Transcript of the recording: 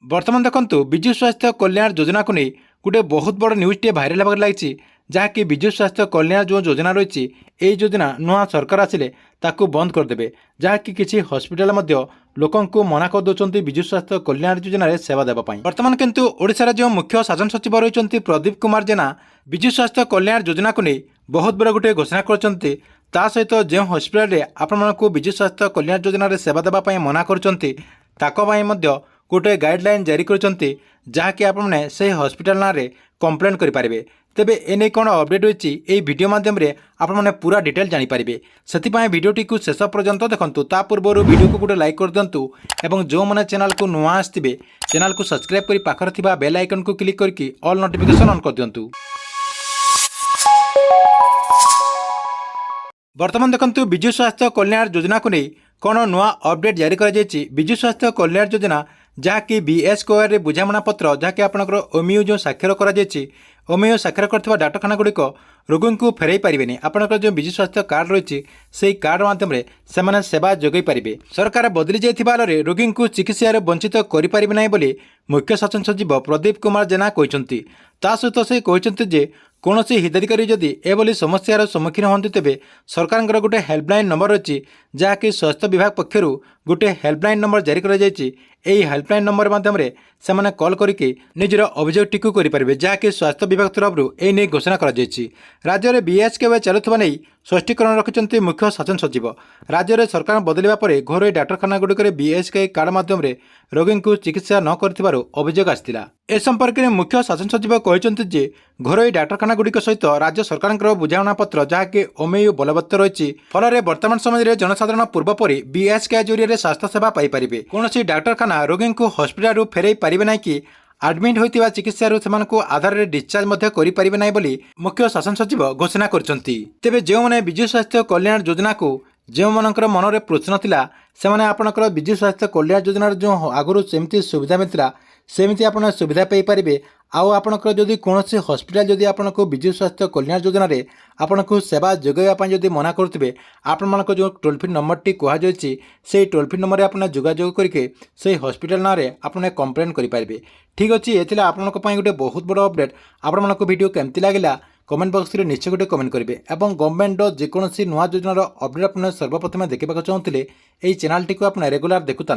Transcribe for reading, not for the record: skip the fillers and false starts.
बर्तमान देखंतु विजु स्वास्थ्य कल्याण योजना को नहीं गोटे बहुत बड़ न्यूज़टे भाइराल होगा लगी जहाँकि विजु स्वास्थ्य कल्याण जो योजना रही यही योजना नुआ सरकार आसिले ताकू बंद करदे जहाँकि किसी हस्पिटाल लोक मना कर दौरान विजु स्वास्थ्य कल्याण योजन सेवा देवाई। बर्तमान किंतु ओडिशार जो मुख्य शासन सचिव रही प्रदीप कुमार जेना विजु स्वास्थ्य कल्याण योजना को नहीं बहुत बड़ा गोटे घोषणा कर सहित जो हस्पिटाल आपण विजु स्वास्थ्य कल्याण योजन सेवा देवाई मना कर गोटे गाइडलाइन जारी करछंती जहाँकि आपने से हस्पिटाल ना रे कंप्लेन करें। तेबे एने कौन अपडेट होती ये वीडियो माध्यम रे आपने पूरा डिटेल जानीपारे से भिडियोटी को शेष पर्यंत देखंतु। ता पूर्व वीडियो को गोटे लाइक कर दिंतु एवं जो मैंने चैनल को नुआ आसथिबे चैनल को सब्सक्राइब कर पाखर थिबा बेल आइकन को क्लिक करके ऑल नोटिफिकेशन ऑन कर दिंतु। बर्तमान देखंतु विजु स्वास्थ्य कल्याण योजना को नहीं कौन नुआ अपडेट जारी कर विजु स्वास्थ्य कल्याण योजना जहाँकि बीएसकेआर बुझामणा पत्र जहाँकि आपंकर ओमिओ जो स्वाक्षर कर स्वाक्षर कर डाक्तखाना गुड़िक रोगी को फेरई पारे आपंकर जो विजु स्वास्थ्य कार्ड रही से कार्ड माध्यम से सेवा जोगाई पारे। सरकार बदली जाइए रोगी को चिकित्सा वंचित करें मुख्य शासन सचिव प्रदीप कुमार जेना कहते। सहित से कहते जे कौन हिताधिकारी जदि एभली समस्यार सम्मुखीन होती तेज सरकार गोटे हेल्पलाइन नंबर अच्छी जहाँकि स्वास्थ्य विभाग पक्षर गोटे हेल्पलाइन नंबर जारी कर हेल्पलाइन नंबर माध्यम से कॉल करके निजर अभियोगटी करेंगे जहाँकि स्वास्थ्य विभाग तरफ यह घोषणा कर राज्य में बीएसके चलुवा नहीं स्पष्टीकरण रखिंट मुख्य शासन सचिव। राज्य में सरकार बदलवा पर घरोई डाक्तखाना गुड़िक बीएसके कार्ड माध्यम रोगी को चिकित्सा न कर अभियोग आसाला। ए संपर्क में मुख्य शासन सचिव कहते घरोई डाक्तखाना गुड़िक सहित राज्य सरकार बुझामणा पत्र जहाँकि ओमेयू बलवत्तर रही फल वर्तमान समय जनसाधारण पूर्वपरी बीएसके जरिए स्वास्थ्य सेवा पाइपर। कौन डाक्तखाना रोगी को हस्पिटाल फेरई पारे ना कि आडमिट होता चिकित्सा आधार में डिस्चार्ज करें ना मुख्य शासन सचिव घोषणा करछंती। तेबे जो मैंने विजु स्वास्थ्य कल्याण योजना को जो मानकर मन में प्रश्न थिला से आपणकर विजु स्वास्थ्य कल्याण योजनार जो आगुरी सेमती सुविधा मिलता सेमती आप सुविधा पाइपर। आपणकर जदि कौन हस्पिटाल जदि आपको विजु स्वास्थ्य कल्याण योजन आपको सेवा जोगाइवाई जदि मना करुवे आपण जो टोल फ्री नंबर टी कहुई से टोल फ्री नंबर आप जोगाजोग करके से हस्पिटाल ना आपने कंप्लेन करेंगे। ठीक अच्छे ये आपण गोटे बहुत बड़ अपडेट। आपण वीडियो केमती लगे कमेंट बॉक्स में निश्चय गोटे कमेंट करेंगे और गवर्नमेंट जेकोसी नुआ योजनार अपडेट आप सर्वप्रथम देखा चाहते हैं चैनल टी आप रेगुलर देखुता।